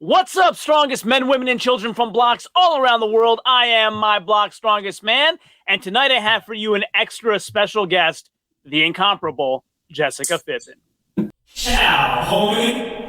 What's up, strongest men, women, and children from blocks all around the world? I am my block's strongest man, and tonight I have for you an extra special guest, the incomparable Jessica Fithen. Ciao, homie.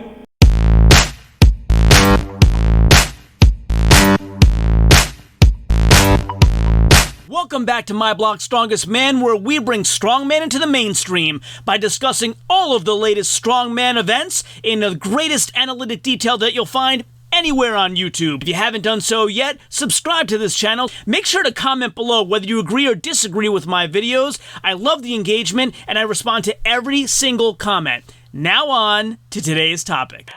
Welcome back to My Block's Strongest Man, where we bring strongman into the mainstream by discussing all of the latest strongman events in the greatest analytic detail that you'll find anywhere on YouTube. If you haven't done so yet, subscribe to this channel. Make sure to comment below whether you agree or disagree with my videos. I love the engagement, and I respond to every single comment. Now on to today's topic.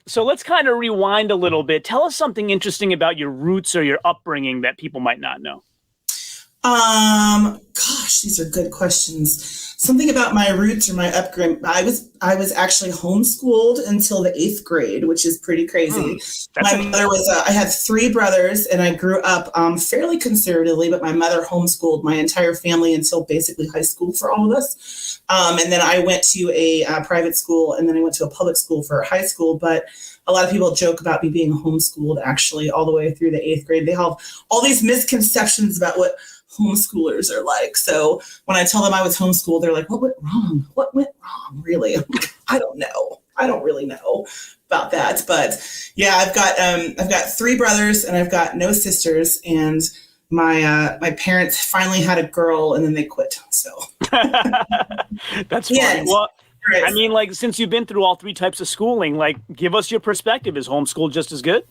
So let's kind of rewind a little bit. Tell us something interesting about your roots or your upbringing that people might not know. Gosh, these are good questions. Something about my roots or my upbringing. I was actually homeschooled until the 8th grade, which is pretty crazy. My mother was, I had 3 brothers and I grew up, fairly conservatively, but my mother homeschooled my entire family until basically high school for all of us. And then I went to a private school, and then I went to a public school for high school, but a lot of people joke about me being homeschooled actually all the way through the 8th grade. They have all these misconceptions about what homeschoolers are like. So when I tell them I was homeschooled, they're like, what went wrong? What went wrong? Really? I don't know. I don't really know about that. But yeah, I've got 3 brothers and I've got no sisters, and my parents finally had a girl and then they quit. So that's funny. Yeah. Well, right. I mean, like, since you've been through all 3 types of schooling, like, give us your perspective. Is homeschool just as good?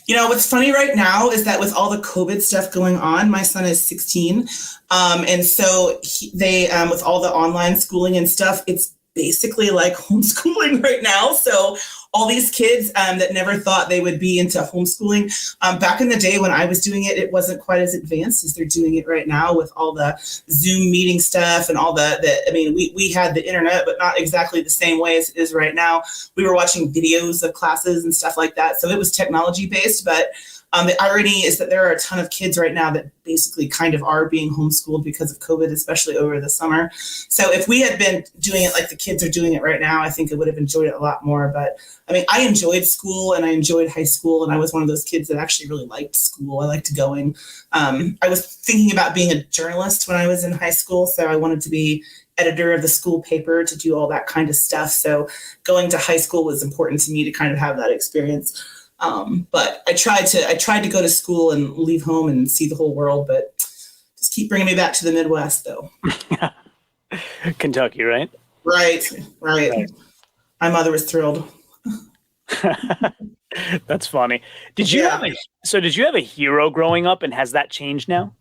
You know, what's funny right now is that with all the COVID stuff going on, my son is 16. And so they with all the online schooling and stuff, it's basically like homeschooling right now. So all these kids that never thought they would be into homeschooling. Back in the day when I was doing it, it wasn't quite as advanced as they're doing it right now with all the Zoom meeting stuff and all I mean, we had the internet, but not exactly the same way as it is right now. We were watching videos of classes and stuff like that. So it was technology based, but the irony is that there are a ton of kids right now that basically kind of are being homeschooled because of COVID, especially over the summer. So if we had been doing it like the kids are doing it right now, I think I would have enjoyed it a lot more. But I mean, I enjoyed school and I enjoyed high school, and I was one of those kids that actually really liked school. I liked going. I was thinking about being a journalist when I was in high school, so I wanted to be editor of the school paper to do all that kind of stuff. So going to high school was important to me to kind of have that experience. But I tried to go to school and leave home and see the whole world, but just keep bringing me back to the Midwest though. Kentucky, right? Right. My mother was thrilled. That's funny. Did you have a hero growing up, and has that changed now?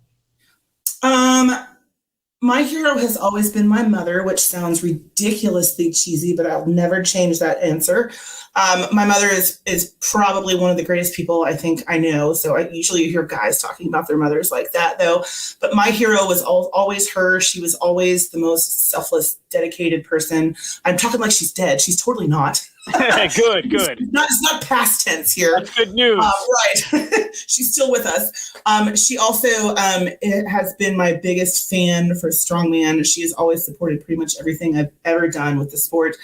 My hero has always been my mother, which sounds ridiculously cheesy, but I'll never change that answer. My mother is probably one of the greatest people I think I know. So I usually hear guys talking about their mothers like that, though. But my hero was always her. She was always the most selfless, dedicated person. I'm talking like she's dead. She's totally not. Good. It's not past tense here. That's good news. Right. She's still with us. She also has been my biggest fan for strongman. She has always supported pretty much everything I've ever done with the sport.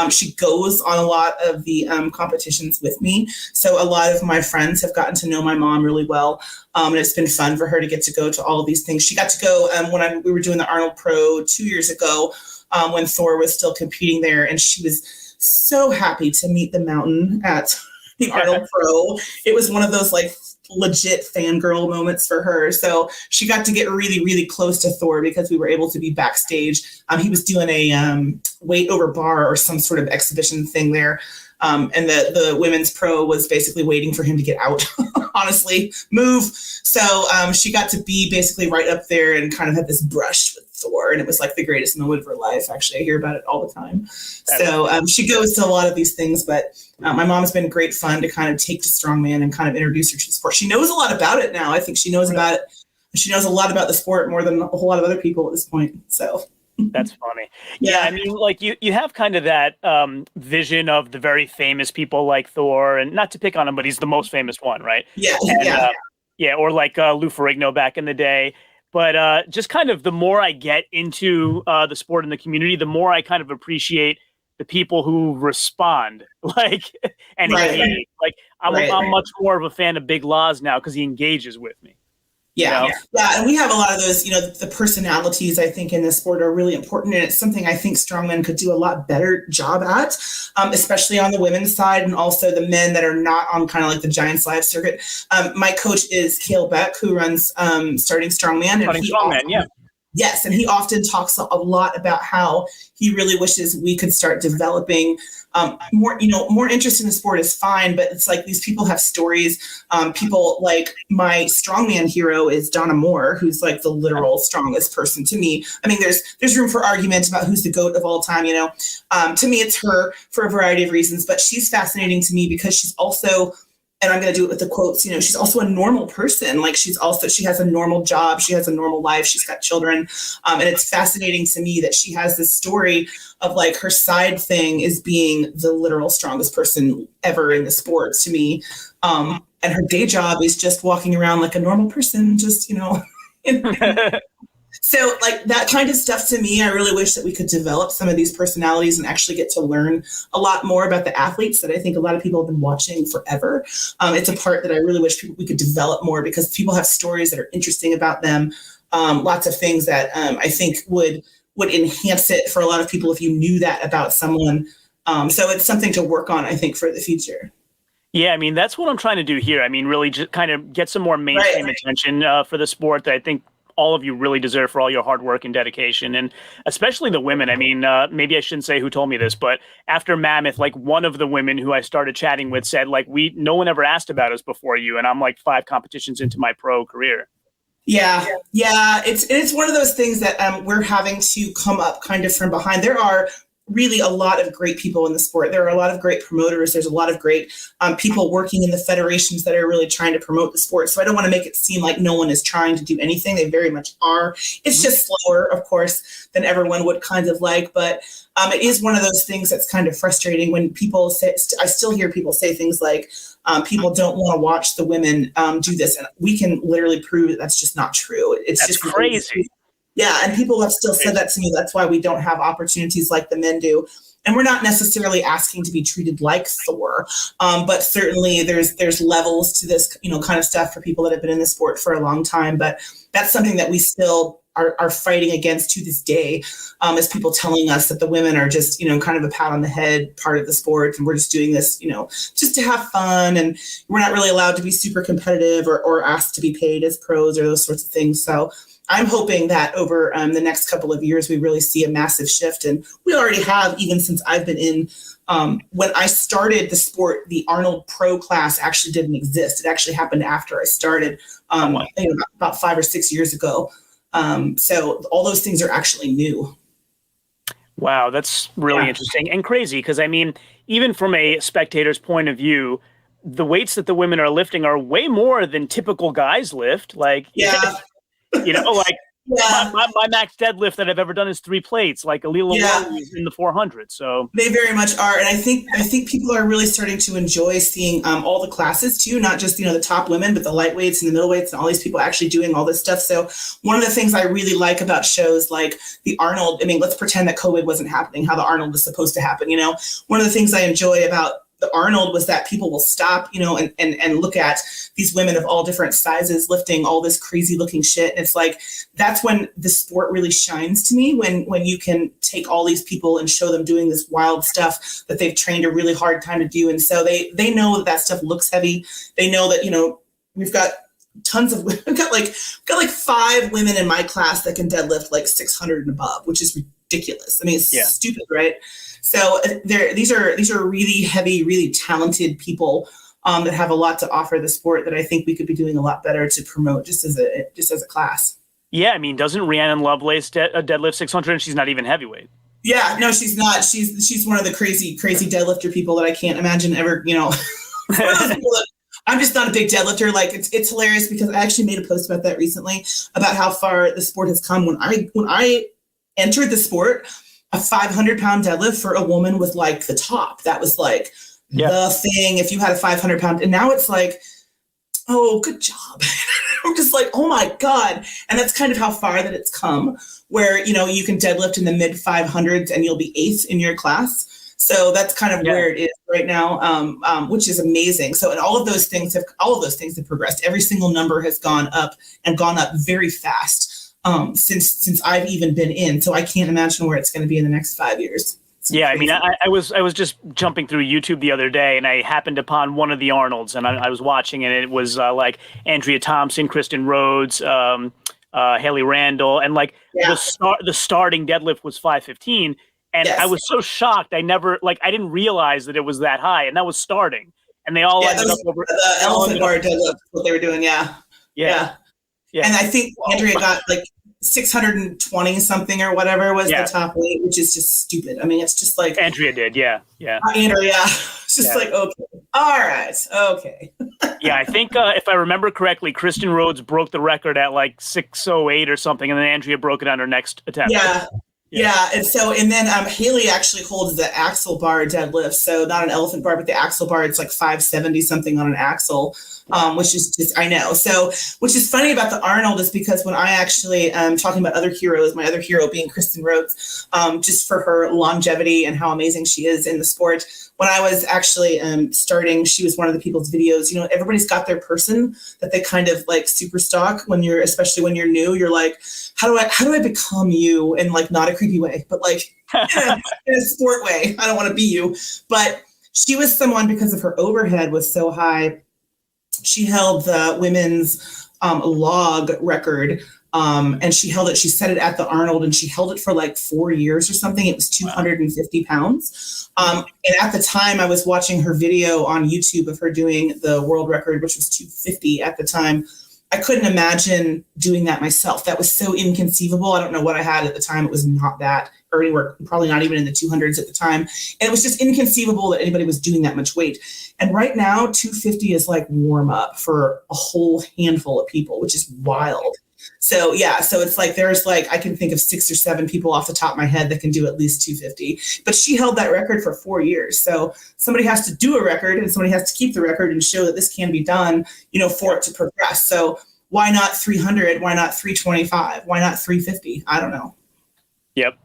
She goes on a lot of the competitions with me. So a lot of my friends have gotten to know my mom really well. And it's been fun for her to get to go to all of these things. She got to go when we were doing the Arnold Pro 2 years ago, when Thor was still competing there, and she was so happy to meet the mountain at the Arnold Pro. It was one of those like legit fangirl moments for her. So she got to get really, really close to Thor because we were able to be backstage. He was doing a weight over bar or some sort of exhibition thing there. And the women's pro was basically waiting for him to get out, honestly, move. So she got to be basically right up there and kind of had this brush with Thor. And it was like the greatest moment of her life. Actually, I hear about it all the time. So she goes to a lot of these things, but my mom has been great fun to kind of take to strongman and kind of introduce her to the sport. She knows a lot about it now. I think she knows about it. She knows a lot about the sport more than a whole lot of other people at this point. So that's funny. Yeah, I mean, like you have kind of that vision of the very famous people like Thor, and not to pick on him, but he's the most famous one, right? Yeah, and, or like Lou Ferrigno back in the day. But just kind of the more I get into the sport and the community, the more I kind of appreciate the people who respond, like, and Right. I'm much more of a fan of Big Laws now because he engages with me. Yeah. You know? Yeah. And we have a lot of those, the personalities I think in this sport are really important. And it's something I think strongmen could do a lot better job at, especially on the women's side and also the men that are not on kind of like the Giants Live circuit. My coach is Cale Beck, who runs Starting Strongman. Yes, and he often talks a lot about how he really wishes we could start developing more. More interest in the sport is fine, but it's like these people have stories. People like my strongman hero is Donna Moore, who's like the literal strongest person to me. I mean, there's room for argument about who's the GOAT of all time. To me, it's her for a variety of reasons, but she's fascinating to me because she's also. And I'm going to do it with the quotes, she's also a normal person. Like she has a normal job. She has a normal life. She's got children. And it's fascinating to me that she has this story of like her side thing is being the literal strongest person ever in the sport to me. And her day job is just walking around like a normal person, just, So like that kind of stuff to me, I really wish that we could develop some of these personalities and actually get to learn a lot more about the athletes that I think a lot of people have been watching forever. It's a part that I really wish we could develop more because people have stories that are interesting about them. Lots of things that I think would enhance it for a lot of people if you knew that about someone. So it's something to work on, I think, for the future. Yeah, I mean, that's what I'm trying to do here. I mean, really just kind of get some more mainstream attention for the sport that I think all of you really deserve for all your hard work and dedication, and especially the women. I mean, maybe I shouldn't say who told me this, but after Mammoth, like one of the women who I started chatting with said, like, no one ever asked about us before you, and I'm like 5 competitions into my pro career. Yeah. It's one of those things that we're having to come up kind of from behind. There are really a lot of great people in the sport. There are a lot of great promoters. There's a lot of great people working in the federations that are really trying to promote the sport. So I don't want to make it seem like no one is trying to do anything. They very much are. It's just slower, of course, than everyone would kind of like. But it is one of those things that's kind of frustrating when people say, I still hear people say things like, people don't want to watch the women do this. And we can literally prove that that's just not true. That's just crazy. Yeah, and people have still said that to me. That's why we don't have opportunities like the men do. And we're not necessarily asking to be treated like Thor, but certainly there's levels to this, kind of stuff for people that have been in the sport for a long time. But that's something that we still are fighting against to this day, as people telling us that the women are just, kind of a pat on the head part of the sport, and we're just doing this, just to have fun, and we're not really allowed to be super competitive or asked to be paid as pros or those sorts of things. So I'm hoping that over the next couple of years, we really see a massive shift. And we already have, even since I've been in. When I started the sport, the Arnold Pro class actually didn't exist. It actually happened after I started, about 5 or 6 years ago. So all those things are actually new. Wow, that's really interesting and crazy. Because, I mean, even from a spectator's point of view, the weights that the women are lifting are way more than typical guys lift. Like, my max deadlift that I've ever done is 3 plates, like Alila is in the 400. So they very much are. And I think people are really starting to enjoy seeing all the classes too, not just, the top women, but the lightweights and the middleweights and all these people actually doing all this stuff. So one of the things I really like about shows like the Arnold, I mean, let's pretend that COVID wasn't happening, how the Arnold was supposed to happen. One of the things I enjoy about the Arnold was that people will stop, and look at these women of all different sizes lifting all this crazy looking shit. And it's like, that's when the sport really shines to me, when you can take all these people and show them doing this wild stuff that they've trained a really hard time to do. And so they know that stuff looks heavy. They know that, we've got tons of women. We've got like 5 women in my class that can deadlift like 600 and above, which is ridiculous. I mean, it's stupid, right? So these are really heavy, really talented people that have a lot to offer the sport that I think we could be doing a lot better to promote just as a class. Yeah, I mean, doesn't Rhiannon Lovelace deadlift 600 and she's not even heavyweight? Yeah, no, she's not. She's one of the crazy deadlifter people that I can't imagine ever, I'm just not a big deadlifter. Like it's hilarious because I actually made a post about that recently, about how far the sport has come. When I entered the sport, a 500-pound deadlift for a woman was like the top. That was like the thing if you had a 500-pound. And now it's like, oh, good job. I'm just like, oh my God. And that's kind of how far that it's come, where, you can deadlift in the mid 500s and you'll be 8th in your class. So that's kind of where it is right now, which is amazing. So, and all of those things have progressed. Every single number has gone up and gone up very fast since I've even been in. So I can't imagine where it's going to be in the next 5 years. Yeah, I mean, I was just jumping through YouTube the other day, and I happened upon one of the Arnolds, and I was watching, and it was like Andrea Thompson, Kristen Rhodes, Haley Randall, and like the starting deadlift was 515, and I was so shocked. I didn't realize that it was that high, and that was starting, and they all ended up over the elephant bar deadlift. What they were doing, yeah. And I think Andrea got like 620 something or whatever was the top weight, which is just stupid. I mean, it's just like Andrea did, Andrea, it's just like, okay, all right, okay. Yeah, I think if I remember correctly, Kristen Rhodes broke the record at like 608 or something, and then Andrea broke it on her next attempt. Yeah, and then Haley actually holds the axle bar deadlift, so not an elephant bar, but the axle bar. It's like 570 something on an axle, which is just, I know. So, which is funny about the Arnold is because when I actually talking about other heroes, my other hero being Kristen Rhodes, just for her longevity and how amazing she is in the sport. When I was actually starting, she was one of the people's videos. You know, everybody's got their person that they kind of like super stock especially when you're new. You're like, how do I become you? In like not a creepy way, but like in a sport way. I don't want to be you. But she was someone, because of her overhead was so high, she held the women's log record. And she set it at the Arnold, and she held it for like 4 years or something. It was 250 pounds. And at the time I was watching her video on YouTube of her doing the world record, which was 250 at the time. I couldn't imagine doing that myself. That was so inconceivable. I don't know what I had at the time. It was not that, or anywhere, probably not even in the 200s at the time. And it was just inconceivable that anybody was doing that much weight. And right now, 250 is like warm up for a whole handful of people, which is wild. So it's like there's like I can think of 6 or 7 people off the top of my head that can do at least 250. But she held that record for 4 years. So somebody has to do a record, and somebody has to keep the record and show that this can be done, for it to progress. So why not 300? Why not 325? Why not 350? I don't know. Yep.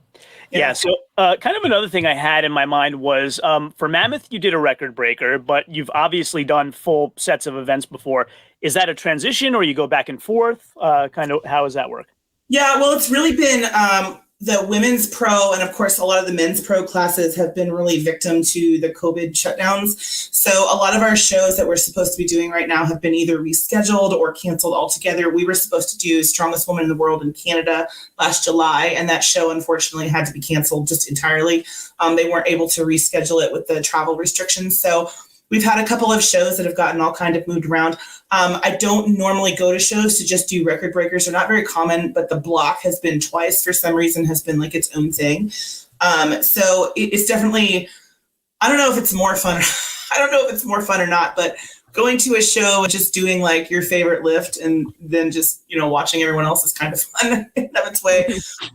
Yeah. So kind of another thing I had in my mind was for Mammoth, you did a record breaker, but you've obviously done full sets of events before. Is that a transition, or you go back and forth? Kind of how does that work? Yeah, well, it's really been the women's pro, and of course, a lot of the men's pro classes have been really victim to the COVID shutdowns. So a lot of our shows that we're supposed to be doing right now have been either rescheduled or canceled altogether. We were supposed to do Strongest Woman in the World in Canada last July, and that show unfortunately had to be canceled just entirely. They weren't able to reschedule it with the travel restrictions. So we've had a couple of shows that have gotten all kind of moved around. I don't normally go to shows to just do record breakers. They're not very common, but the block has been twice for some reason, has been like its own thing. So it's definitely, I don't know if it's more fun. I don't know if it's more fun or not, but going to a show and just doing like your favorite lift and then just, watching everyone else is kind of fun in its way.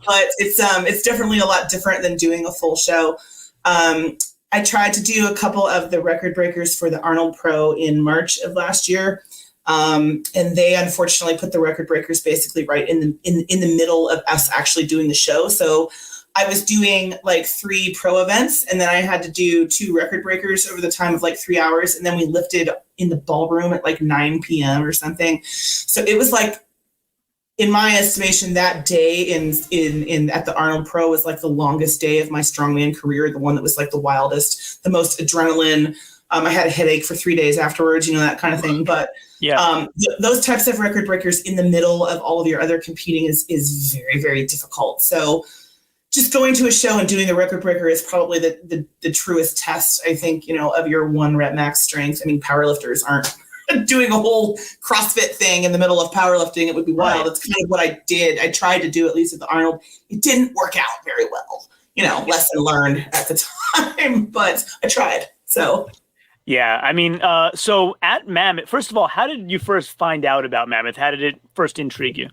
But it's definitely a lot different than doing a full show. I tried to do a couple of the record breakers for the Arnold Pro in March of last year. And they unfortunately put the record breakers basically right in the middle of us actually doing the show. So I was doing like 3 pro events, and then I had to do 2 record breakers over the time of like 3 hours. And then we lifted in the ballroom at like 9 p.m. or something. So it was like, in my estimation, that day in at the Arnold Pro was like the longest day of my strongman career, the one that was like the wildest, the most adrenaline. I had a headache for 3 days afterwards, that kind of thing. But those types of record breakers in the middle of all of your other competing is very, very difficult. So just going to a show and doing the record breaker is probably the truest test, I think, of your 1 rep max strength. I mean, powerlifters aren't doing a whole CrossFit thing in the middle of powerlifting. It would be wild. Right. It's kind of what I did. I tried to do, at least at the Arnold. It didn't work out very well, lesson learned at the time, but I tried. So. Yeah. I mean, so at Mammoth, first of all, how did you first find out about Mammoth? How did it first intrigue you?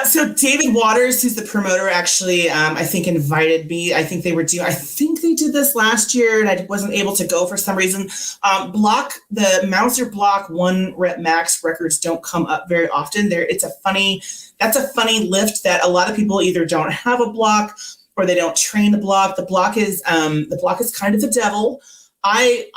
So David Waters, who's the promoter, actually, I think invited me. I think they did this last year, and I wasn't able to go for some reason. The MOUSER block 1 rep max records don't come up very often. That's a funny lift that a lot of people either don't have a block or they don't train the block. The block is kind of the devil. I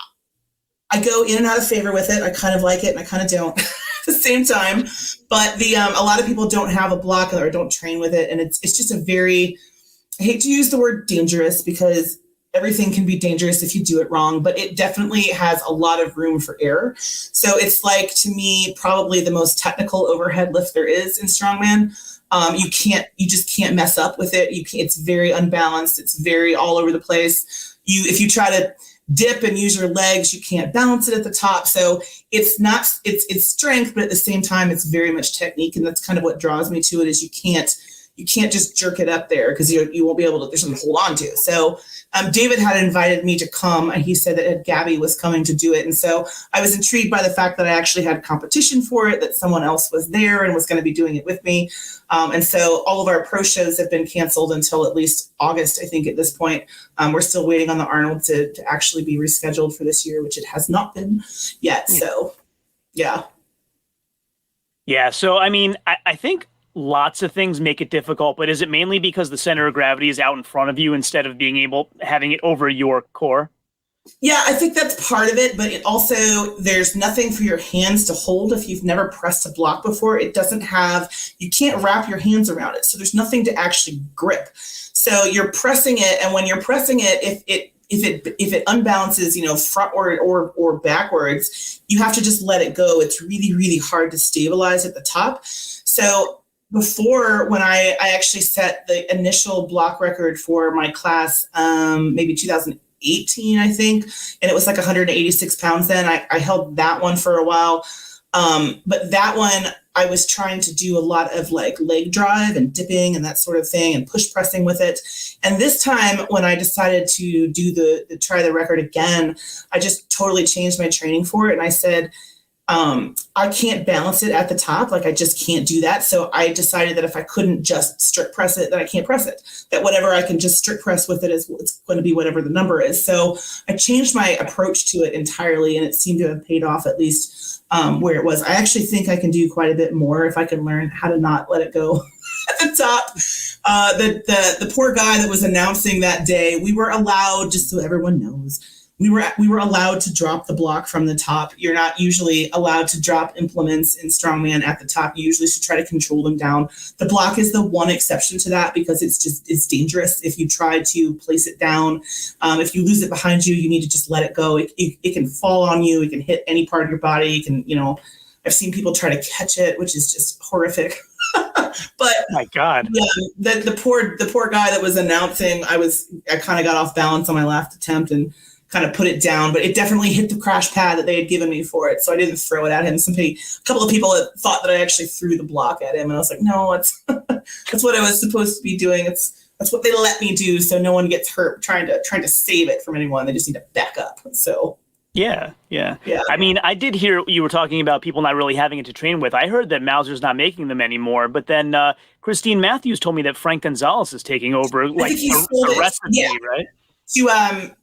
go in and out of favor with it. I kind of like it and I kind of don't at the same time. But a lot of people don't have a block or don't train with it. And it's just a very, I hate to use the word dangerous because everything can be dangerous if you do it wrong, but it definitely has a lot of room for error. So it's like, to me, probably the most technical overhead lift there is in strongman. You just can't mess up with it. It's very unbalanced. It's very all over the place. If you try to dip and use your legs, you can't balance it at the top. So it's strength, but at the same time, it's very much technique. And that's kind of what draws me to it is you can't just jerk it up there because you won't be able to, there's something to hold on to. So David had invited me to come and he said that Gabby was coming to do it. And so I was intrigued by the fact that I actually had competition for it, that someone else was there and was going to be doing it with me. And so all of our pro shows have been canceled until at least August, I think at this point. We're still waiting on the Arnold to actually be rescheduled for this year, which it has not been yet. So, yeah. Yeah. So, I mean, I think lots of things make it difficult, but is it mainly because the center of gravity is out in front of you instead of having it over your core? Yeah, I think that's part of it, but it also, there's nothing for your hands to hold if you've never pressed a block before. You can't wrap your hands around it. So there's nothing to actually grip. So you're pressing it, and when you're pressing it, if it unbalances, front or backwards, you have to just let it go. It's really, really hard to stabilize at the top. So before, when I actually set the initial block record for my class, maybe 2018, I think, and it was like 186 pounds then. I held that one for a while. But that one, I was trying to do a lot of like leg drive and dipping and that sort of thing and push pressing with it. And this time when I decided to do try the record again, I just totally changed my training for it. And I said, I can't balance it at the top. Like I just can't do that. So I decided that if I couldn't just strict press it, then I can't press it. That whatever I can just strict press with it it's going to be whatever the number is. So I changed my approach to it entirely, and it seemed to have paid off at least where it was. I actually think I can do quite a bit more if I can learn how to not let it go at the top. The poor guy that was announcing that day, we were allowed, just so everyone knows, we were allowed to drop the block from the top. You're not usually allowed to drop implements in strongman at the top. You usually should try to control them down. The block is the one exception to that because it's dangerous if you try to place it down. If you lose it behind you, you need to just let it go. It can fall on you. It can hit any part of your body. It can, I've seen people try to catch it, which is just horrific. But my God, yeah, the poor guy that was announcing, I kind of got off balance on my last attempt and kind of put it down, but it definitely hit the crash pad that they had given me for it. So I didn't throw it at him. A couple of people thought that I actually threw the block at him. And I was like, no, that's what I was supposed to be doing. That's what they let me do. So no one gets hurt trying to save it from anyone. They just need to back up. So yeah. I mean, I did hear you were talking about people not really having it to train with. I heard that MOUSER's not making them anymore, but then Christine Matthews told me that Frank Gonzalez is taking over like the recipe, right? To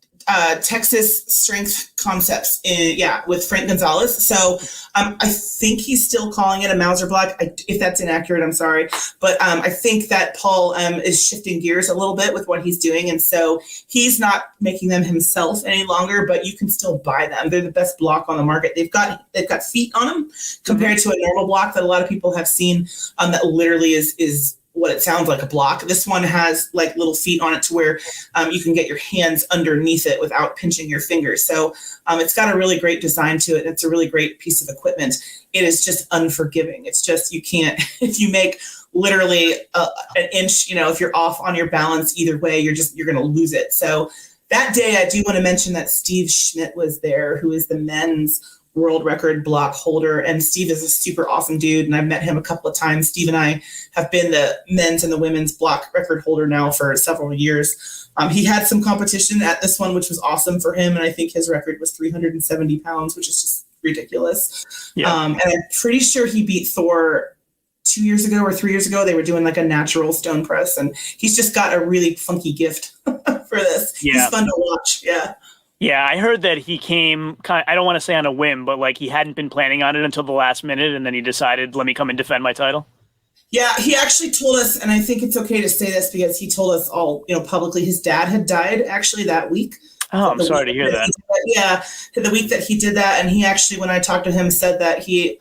Texas Strength Concepts, with Frank Gonzalez. So I think he's still calling it a MOUSER block. If that's inaccurate, I'm sorry. But I think that Paul is shifting gears a little bit with what he's doing. And so he's not making them himself any longer, but you can still buy them. They're the best block on the market. They've got feet on them compared to a normal block that a lot of people have seen that literally is what it sounds like a block. This one has like little feet on it to where you can get your hands underneath it without pinching your fingers. So it's got a really great design to it. It's a really great piece of equipment. It is just unforgiving. It's just, you can't, if you make literally an inch, if you're off on your balance either way, you're going to lose it. So that day, I do want to mention that Steve Schmidt was there, who is the men's world record block holder. And Steve is a super awesome dude. And I've met him a couple of times. Steve and I have been the men's and the women's block record holder now for several years. He had some competition at this one, which was awesome for him. And I think his record was 370 pounds, which is just ridiculous. Yeah. And I'm pretty sure he beat Thor 2 years ago or 3 years ago. They were doing like a natural stone press, and he's just got a really funky gift for this. Yeah. He's fun to watch. Yeah. Yeah, I heard that he came, I don't want to say on a whim, but like he hadn't been planning on it until the last minute, and then he decided, let me come and defend my title. Yeah, he actually told us, and I think it's okay to say this because he told us all, publicly, his dad had died actually that week. Oh, I'm sorry to hear that. Yeah, the week that he did that, and he actually, when I talked to him, said that he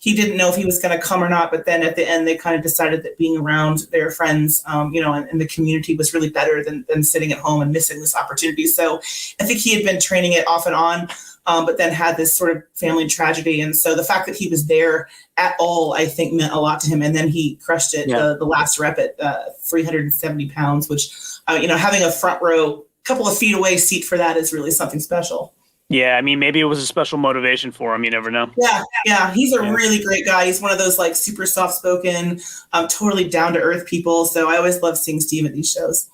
didn't know if he was going to come or not, but then at the end they kind of decided that being around their friends, and the community was really better than sitting at home and missing this opportunity. So I think he had been training it off and on. But then had this sort of family tragedy. And so the fact that he was there at all, I think, meant a lot to him. And then he crushed it, the last rep at 370 pounds, which, having a front row, couple of feet away seat for that is really something special. Yeah, I mean, maybe it was a special motivation for him. You never know. Yeah. He's a really great guy. He's one of those like super soft-spoken, totally down-to-earth people. So I always love seeing Steve at these shows.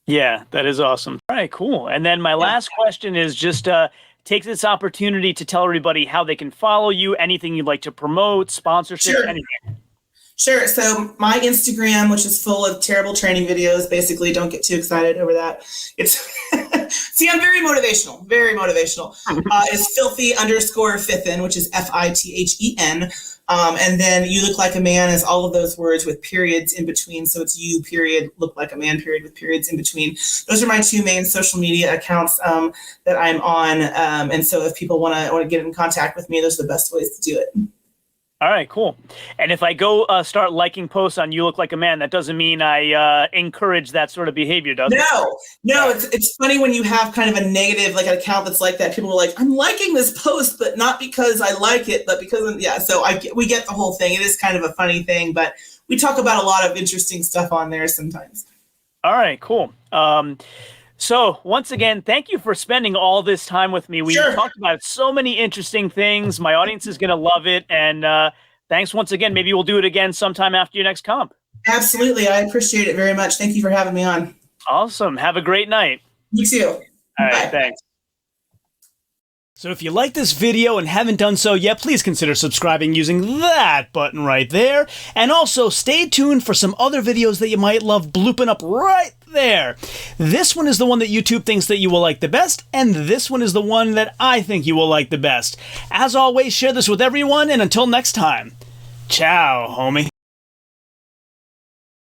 Yeah, that is awesome. All right, cool. And then my last question is just take this opportunity to tell everybody how they can follow you, anything you'd like to promote, sponsorship, anything. Sure. So my Instagram, which is full of terrible training videos, basically, don't get too excited over that. It's see, I'm very motivational, is filthy_Fithen, which is FITHEN. And then you look like a man is all of those words with periods in between. So it's you period, look like a man period with periods in between. Those are my two main social media accounts that I'm on. And so if people want to get in contact with me, those are the best ways to do it. All right, cool. And if I go start liking posts on You Look Like a Man, that doesn't mean I encourage that sort of behavior, does it? No. It's funny when you have kind of a negative, like an account that's like that. People are like, I'm liking this post, but not because I like it, but because So we get the whole thing. It is kind of a funny thing, but we talk about a lot of interesting stuff on there sometimes. All right, cool. So once again, thank you for spending all this time with me. We talked about so many interesting things. My audience is going to love it. And thanks once again. Maybe we'll do it again sometime after your next comp. Absolutely. I appreciate it very much. Thank you for having me on. Awesome. Have a great night. You too. All right, Bye. thanks. So if you like this video and haven't done so yet, please consider subscribing using that button right there. And also stay tuned for some other videos that you might love blooping up right there. This one is the one that YouTube thinks that you will like the best, and this one is the one that I think you will like the best. As always, share this with everyone, and until next time, ciao, homie.